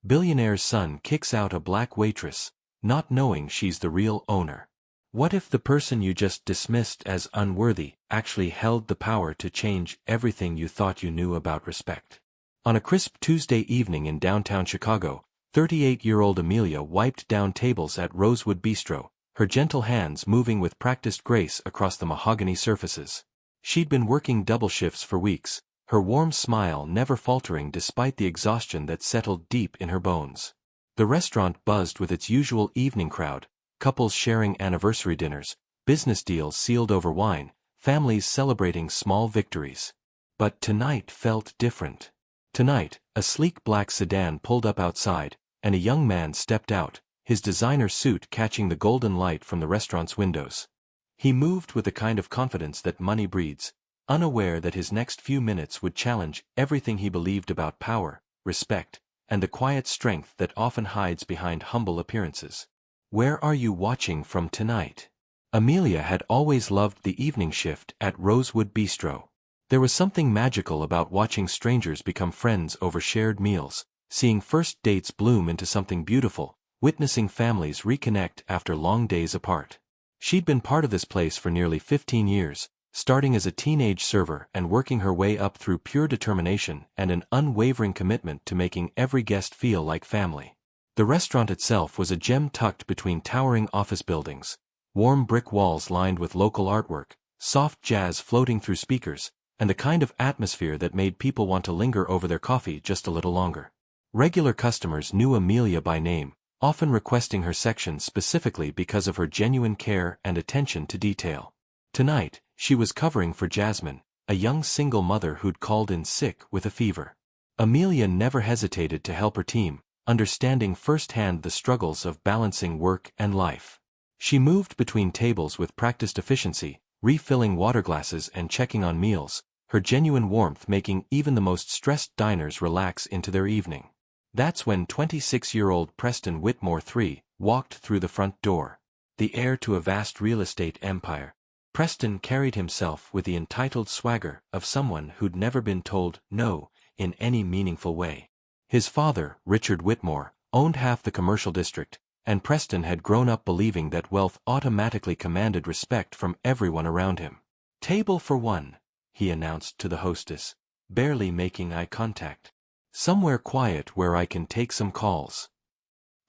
Billionaire's son kicks out a black waitress, not knowing she's the real owner. What if the person you just dismissed as unworthy actually held the power to change everything you thought you knew about respect? On a crisp Tuesday evening in downtown Chicago, 38-year-old Amelia wiped down tables at Rosewood Bistro, her gentle hands moving with practiced grace across the mahogany surfaces. She'd been working double shifts for weeks, her warm smile never faltering despite the exhaustion that settled deep in her bones. The restaurant buzzed with its usual evening crowd, couples sharing anniversary dinners, business deals sealed over wine, families celebrating small victories. But tonight felt different. Tonight, a sleek black sedan pulled up outside, and a young man stepped out, his designer suit catching the golden light from the restaurant's windows. He moved with the kind of confidence that money breeds, unaware that his next few minutes would challenge everything he believed about power, respect, and the quiet strength that often hides behind humble appearances. "Where are you watching from tonight?" Amelia had always loved the evening shift at Rosewood Bistro. There was something magical about watching strangers become friends over shared meals, seeing first dates bloom into something beautiful, witnessing families reconnect after long days apart. She'd been part of this place for nearly 15 years, starting as a teenage server and working her way up through pure determination and an unwavering commitment to making every guest feel like family. The restaurant itself was a gem tucked between towering office buildings, warm brick walls lined with local artwork, soft jazz floating through speakers, and the kind of atmosphere that made people want to linger over their coffee just a little longer. Regular customers knew Amelia by name, often requesting her section specifically because of her genuine care and attention to detail. Tonight, she was covering for Jasmine, a young single mother who'd called in sick with a fever. Amelia never hesitated to help her team, understanding firsthand the struggles of balancing work and life. She moved between tables with practiced efficiency, refilling water glasses and checking on meals, her genuine warmth making even the most stressed diners relax into their evening. That's when 26-year-old Preston Whitmore III walked through the front door. The heir to a vast real estate empire, Preston carried himself with the entitled swagger of someone who'd never been told no in any meaningful way. His father, Richard Whitmore, owned half the commercial district, and Preston had grown up believing that wealth automatically commanded respect from everyone around him. "Table for one," he announced to the hostess, barely making eye contact. "Somewhere quiet where I can take some calls."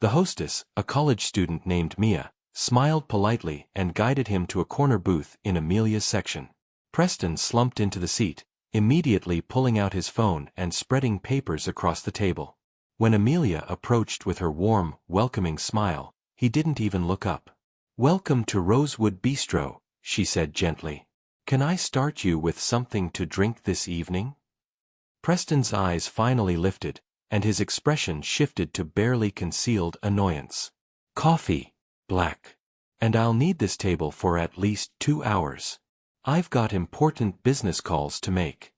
The hostess, a college student named Mia, smiled politely and guided him to a corner booth in Amelia's section. Preston slumped into the seat, immediately pulling out his phone and spreading papers across the table. When Amelia approached with her warm, welcoming smile, he didn't even look up. "Welcome to Rosewood Bistro," she said gently. "Can I start you with something to drink this evening?" Preston's eyes finally lifted, and his expression shifted to barely concealed annoyance. "Coffee, black. And I'll need this table for at least 2 hours. I've got important business calls to make."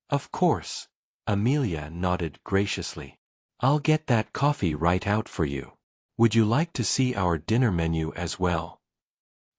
"Of course," Amelia nodded graciously. "I'll get that coffee right out for you. Would you like to see our dinner menu as well?"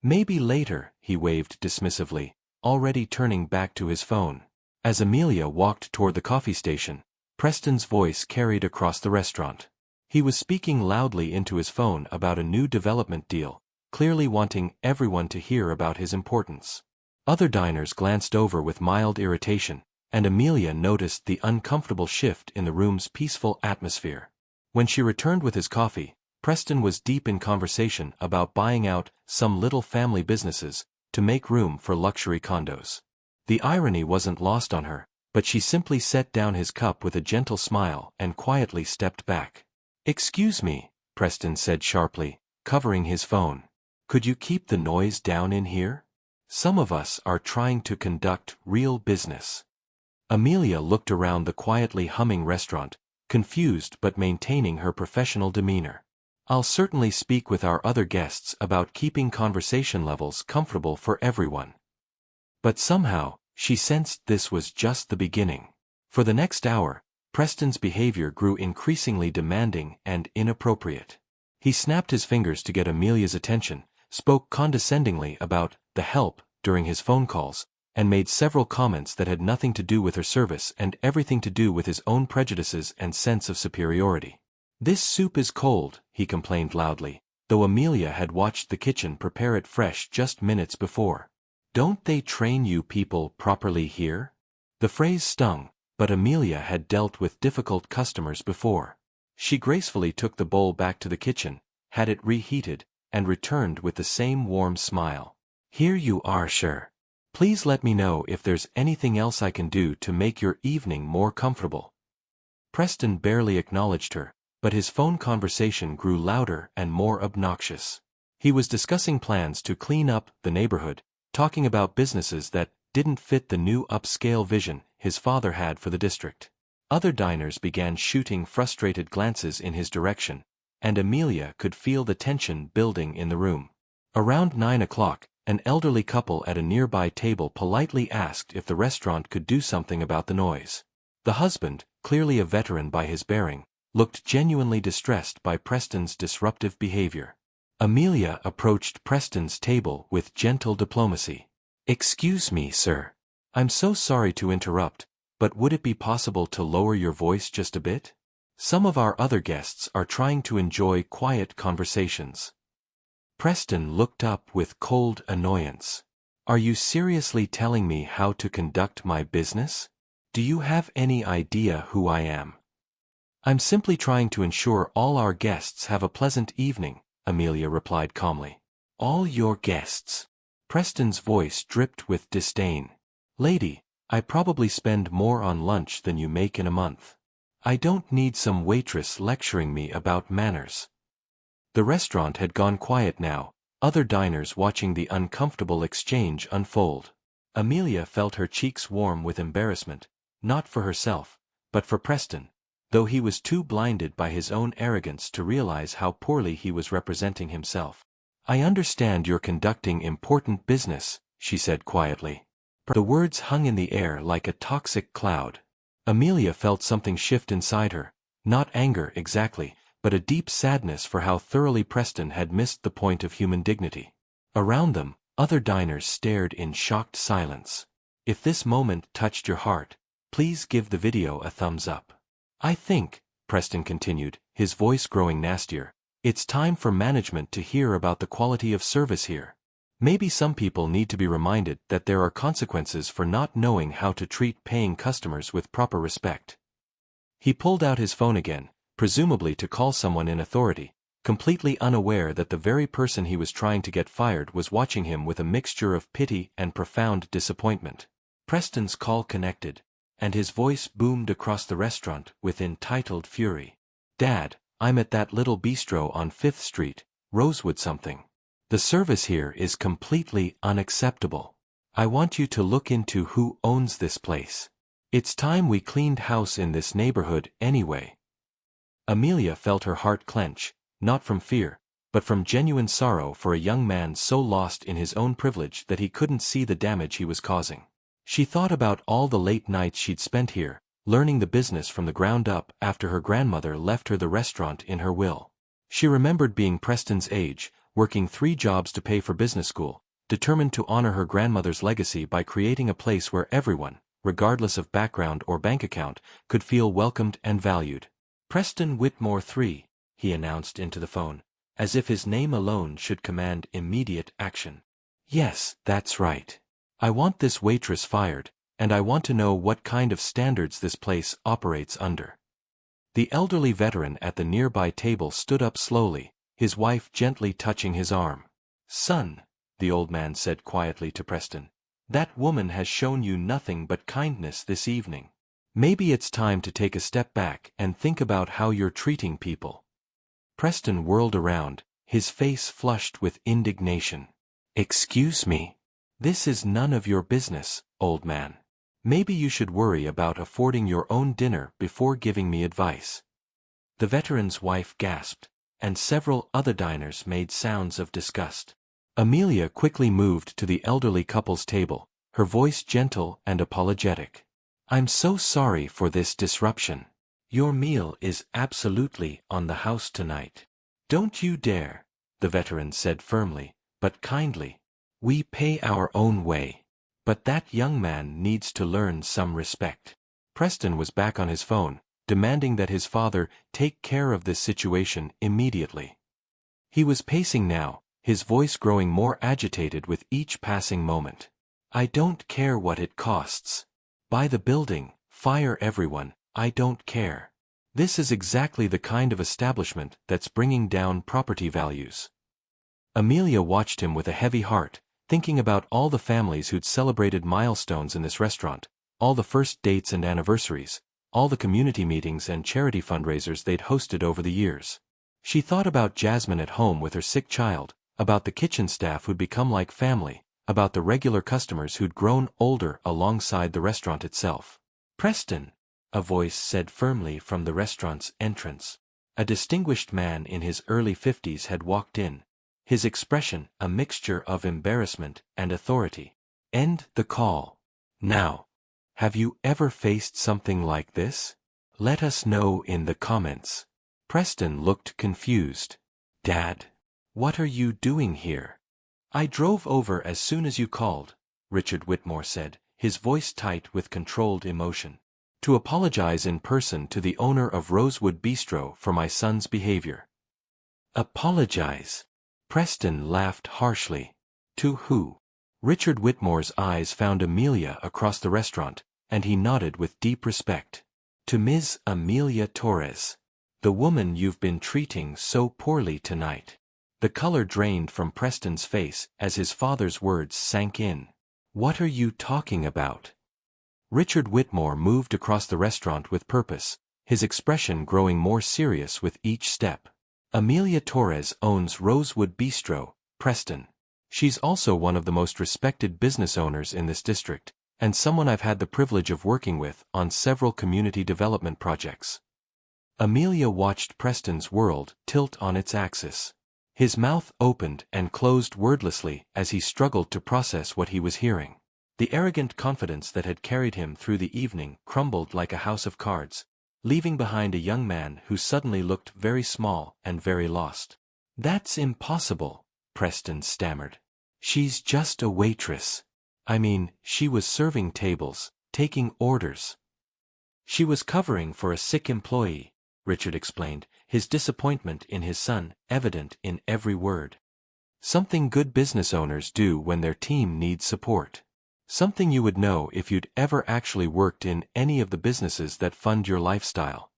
"Maybe later," he waved dismissively, already turning back to his phone. As Amelia walked toward the coffee station, Preston's voice carried across the restaurant. He was speaking loudly into his phone about a new development deal, clearly wanting everyone to hear about his importance. Other diners glanced over with mild irritation, and Amelia noticed the uncomfortable shift in the room's peaceful atmosphere. When she returned with his coffee, Preston was deep in conversation about buying out some little family businesses to make room for luxury condos. The irony wasn't lost on her, but she simply set down his cup with a gentle smile and quietly stepped back. "Excuse me," Preston said sharply, covering his phone. "Could you keep the noise down in here? Some of us are trying to conduct real business." Amelia looked around the quietly humming restaurant, confused but maintaining her professional demeanor. "I'll certainly speak with our other guests about keeping conversation levels comfortable for everyone." But somehow, she sensed this was just the beginning. For the next hour, Preston's behavior grew increasingly demanding and inappropriate. He snapped his fingers to get Amelia's attention, spoke condescendingly about the help during his phone calls, and made several comments that had nothing to do with her service and everything to do with his own prejudices and sense of superiority. "This soup is cold," he complained loudly, though Amelia had watched the kitchen prepare it fresh just minutes before. "Don't they train you people properly here?" The phrase stung, but Amelia had dealt with difficult customers before. She gracefully took the bowl back to the kitchen, had it reheated, and returned with the same warm smile. "Here you are, sir. Please let me know if there's anything else I can do to make your evening more comfortable." Preston barely acknowledged her, but his phone conversation grew louder and more obnoxious. He was discussing plans to clean up the neighborhood, talking about businesses that didn't fit the new upscale vision his father had for the district. Other diners began shooting frustrated glances in his direction, and Amelia could feel the tension building in the room. Around 9 o'clock, an elderly couple at a nearby table politely asked if the restaurant could do something about the noise. The husband, clearly a veteran by his bearing, looked genuinely distressed by Preston's disruptive behavior. Amelia approached Preston's table with gentle diplomacy. "Excuse me, sir. I'm so sorry to interrupt, but would it be possible to lower your voice just a bit? Some of our other guests are trying to enjoy quiet conversations." Preston looked up with cold annoyance. "Are you seriously telling me how to conduct my business? Do you have any idea who I am?" "I'm simply trying to ensure all our guests have a pleasant evening," Amelia replied calmly. "All your guests?" Preston's voice dripped with disdain. "Lady, I probably spend more on lunch than you make in a month. I don't need some waitress lecturing me about manners." The restaurant had gone quiet now, other diners watching the uncomfortable exchange unfold. Amelia felt her cheeks warm with embarrassment, not for herself, but for Preston, though he was too blinded by his own arrogance to realize how poorly he was representing himself. "I understand you're conducting important business," she said quietly. The words hung in the air like a toxic cloud. Amelia felt something shift inside her, not anger exactly, but a deep sadness for how thoroughly Preston had missed the point of human dignity. Around them, other diners stared in shocked silence. "If this moment touched your heart, please give the video a thumbs up. I think," Preston continued, his voice growing nastier, "it's time for management to hear about the quality of service here. Maybe some people need to be reminded that there are consequences for not knowing how to treat paying customers with proper respect." He pulled out his phone again, presumably to call someone in authority, completely unaware that the very person he was trying to get fired was watching him with a mixture of pity and profound disappointment. Preston's call connected, and his voice boomed across the restaurant with entitled fury. "Dad, I'm at that little bistro on 5th Street, Rosewood something. The service here is completely unacceptable. I want you to look into who owns this place. It's time we cleaned house in this neighborhood anyway." Amelia felt her heart clench, not from fear, but from genuine sorrow for a young man so lost in his own privilege that he couldn't see the damage he was causing. She thought about all the late nights she'd spent here, learning the business from the ground up after her grandmother left her the restaurant in her will. She remembered being Preston's age, working 3 jobs to pay for business school, determined to honor her grandmother's legacy by creating a place where everyone, regardless of background or bank account, could feel welcomed and valued. "Preston Whitmore 3, he announced into the phone, as if his name alone should command immediate action. "Yes, that's right. I want this waitress fired, and I want to know what kind of standards this place operates under." The elderly veteran at the nearby table stood up slowly, his wife gently touching his arm. "Son," the old man said quietly to Preston, "that woman has shown you nothing but kindness this evening. Maybe it's time to take a step back and think about how you're treating people." Preston whirled around, his face flushed with indignation. "Excuse me? This is none of your business, old man. Maybe you should worry about affording your own dinner before giving me advice." The veteran's wife gasped, and several other diners made sounds of disgust. Amelia quickly moved to the elderly couple's table, her voice gentle and apologetic. "I'm so sorry for this disruption. Your meal is absolutely on the house tonight. Don't you dare," the veteran said firmly, but kindly. "We pay our own way. But that young man needs to learn some respect." Preston was back on his phone, demanding that his father take care of this situation immediately. He was pacing now, his voice growing more agitated with each passing moment. "I don't care what it costs. Buy the building, fire everyone, I don't care. This is exactly the kind of establishment that's bringing down property values." Amelia watched him with a heavy heart, thinking about all the families who'd celebrated milestones in this restaurant, all the first dates and anniversaries, all the community meetings and charity fundraisers they'd hosted over the years. She thought about Jasmine at home with her sick child, about the kitchen staff who'd become like family, about the regular customers who'd grown older alongside the restaurant itself. "Preston," a voice said firmly from the restaurant's entrance. A distinguished man in his early 50s had walked in, his expression a mixture of embarrassment and authority. "End the call. Now. Have you ever faced something like this? Let us know in the comments." Preston looked confused. "Dad, what are you doing here?" "I drove over as soon as you called," Richard Whitmore said, his voice tight with controlled emotion, "to apologize in person to the owner of Rosewood Bistro for my son's behavior." "Apologize?" Preston laughed harshly. "To who?" Richard Whitmore's eyes found Amelia across the restaurant, and he nodded with deep respect. "To Ms. Amelia Torres. The woman you've been treating so poorly tonight." The color drained from Preston's face as his father's words sank in. "What are you talking about?" Richard Whitmore moved across the restaurant with purpose, his expression growing more serious with each step. "Amelia Torres owns Rosewood Bistro, Preston. She's also one of the most respected business owners in this district, and someone I've had the privilege of working with on several community development projects." Amelia watched Preston's world tilt on its axis. His mouth opened and closed wordlessly as he struggled to process what he was hearing. The arrogant confidence that had carried him through the evening crumbled like a house of cards, leaving behind a young man who suddenly looked very small and very lost. "That's impossible," Preston stammered. "She's just a waitress. I mean, she was serving tables, taking orders." "She was covering for a sick employee," Richard explained, his disappointment in his son evident in every word. "Something good business owners do when their team needs support. Something you would know if you'd ever actually worked in any of the businesses that fund your lifestyle."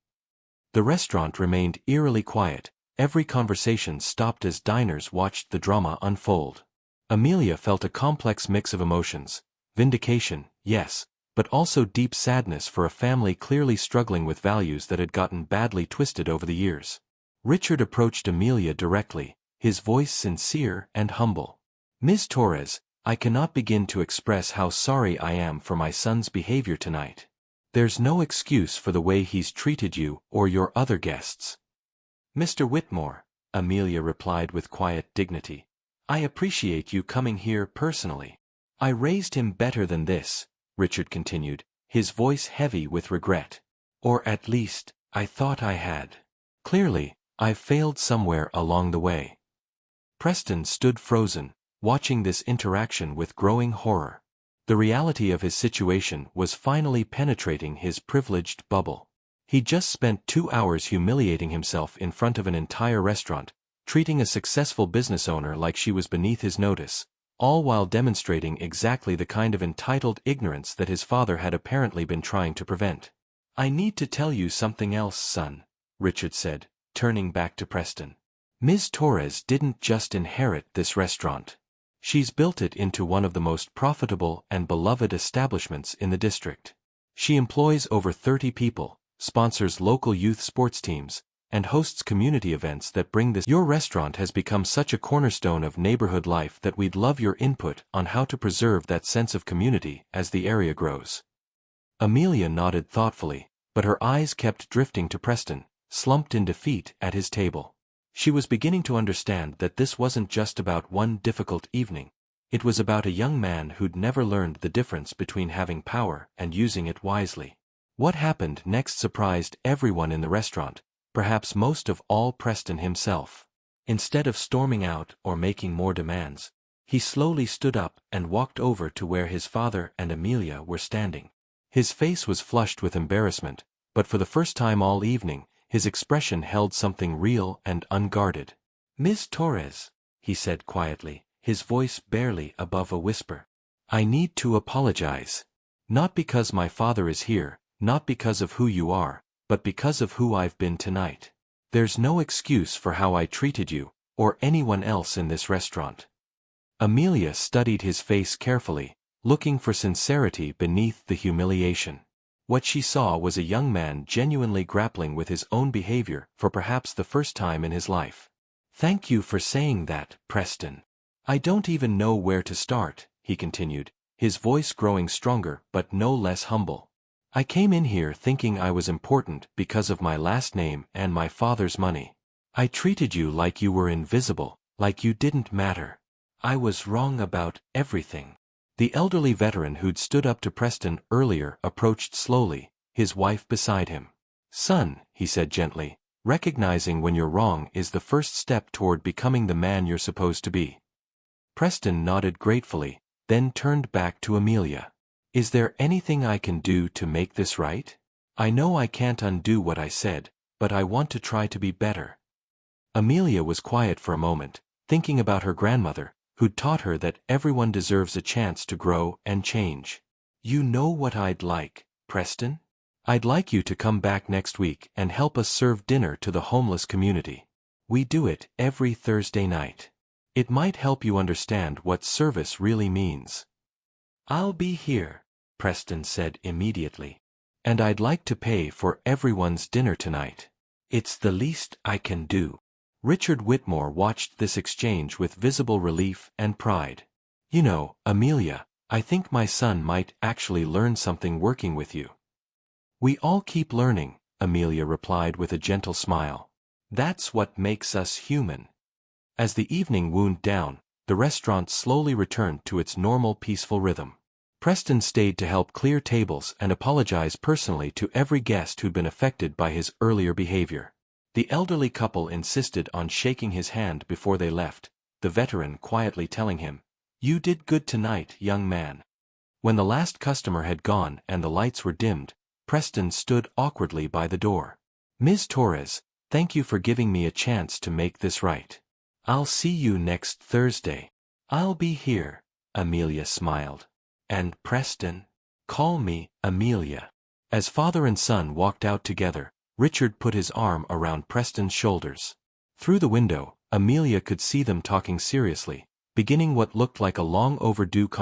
The restaurant remained eerily quiet, every conversation stopped as diners watched the drama unfold. Amelia felt a complex mix of emotions: vindication, yes, but also deep sadness for a family clearly struggling with values that had gotten badly twisted over the years. Richard approached Amelia directly, his voice sincere and humble. "Ms. Torres, I cannot begin to express how sorry I am for my son's behavior tonight. There's no excuse for the way he's treated you or your other guests." "Mr. Whitmore," Amelia replied with quiet dignity, "I appreciate you coming here personally. I raised him better than this," Richard continued, his voice heavy with regret. "Or at least, I thought I had. Clearly, I've failed somewhere along the way." Preston stood frozen, watching this interaction with growing horror. The reality of his situation was finally penetrating his privileged bubble. He'd just spent 2 hours humiliating himself in front of an entire restaurant, treating a successful business owner like she was beneath his notice, all while demonstrating exactly the kind of entitled ignorance that his father had apparently been trying to prevent. "I need to tell you something else, son," Richard said, turning back to Preston. "Ms. Torres didn't just inherit this restaurant. She's built it into one of the most profitable and beloved establishments in the district. She employs over 30 people, sponsors local youth sports teams, and hosts community events that bring this. Your restaurant has become such a cornerstone of neighborhood life that we'd love your input on how to preserve that sense of community as the area grows." Amelia nodded thoughtfully, but her eyes kept drifting to Preston, slumped in defeat at his table. She was beginning to understand that this wasn't just about one difficult evening. It was about a young man who'd never learned the difference between having power and using it wisely. What happened next surprised everyone in the restaurant, perhaps most of all Preston himself. Instead of storming out or making more demands, he slowly stood up and walked over to where his father and Amelia were standing. His face was flushed with embarrassment, but for the first time all evening, his expression held something real and unguarded. "Miss Torres," he said quietly, his voice barely above a whisper. "I need to apologize. Not because my father is here, not because of who you are, but because of who I've been tonight. There's no excuse for how I treated you, or anyone else in this restaurant." Amelia studied his face carefully, looking for sincerity beneath the humiliation. What she saw was a young man genuinely grappling with his own behavior for perhaps the first time in his life. "Thank you for saying that, Preston. I don't even know where to start," he continued, his voice growing stronger but no less humble. "I came in here thinking I was important because of my last name and my father's money. I treated you like you were invisible, like you didn't matter. I was wrong about everything." The elderly veteran who'd stood up to Preston earlier approached slowly, his wife beside him. "Son," he said gently, "recognizing when you're wrong is the first step toward becoming the man you're supposed to be." Preston nodded gratefully, then turned back to Amelia. "Is there anything I can do to make this right? I know I can't undo what I said, but I want to try to be better." Amelia was quiet for a moment, thinking about her grandmother, who'd taught her that everyone deserves a chance to grow and change. "You know what I'd like, Preston? I'd like you to come back next week and help us serve dinner to the homeless community. We do it every Thursday night. It might help you understand what service really means." "I'll be here," Preston said immediately. "And I'd like to pay for everyone's dinner tonight. It's the least I can do." Richard Whitmore watched this exchange with visible relief and pride. "You know, Amelia, I think my son might actually learn something working with you." "We all keep learning," Amelia replied with a gentle smile. "That's what makes us human." As the evening wound down, the restaurant slowly returned to its normal peaceful rhythm. Preston stayed to help clear tables and apologize personally to every guest who'd been affected by his earlier behavior. The elderly couple insisted on shaking his hand before they left, the veteran quietly telling him, "You did good tonight, young man." When the last customer had gone and the lights were dimmed, Preston stood awkwardly by the door. "Ms. Torres, thank you for giving me a chance to make this right. I'll see you next Thursday." "I'll be here," Amelia smiled. "And Preston, call me Amelia." As father and son walked out together, Richard put his arm around Preston's shoulders. Through the window, Amelia could see them talking seriously, beginning what looked like a long overdue conversation.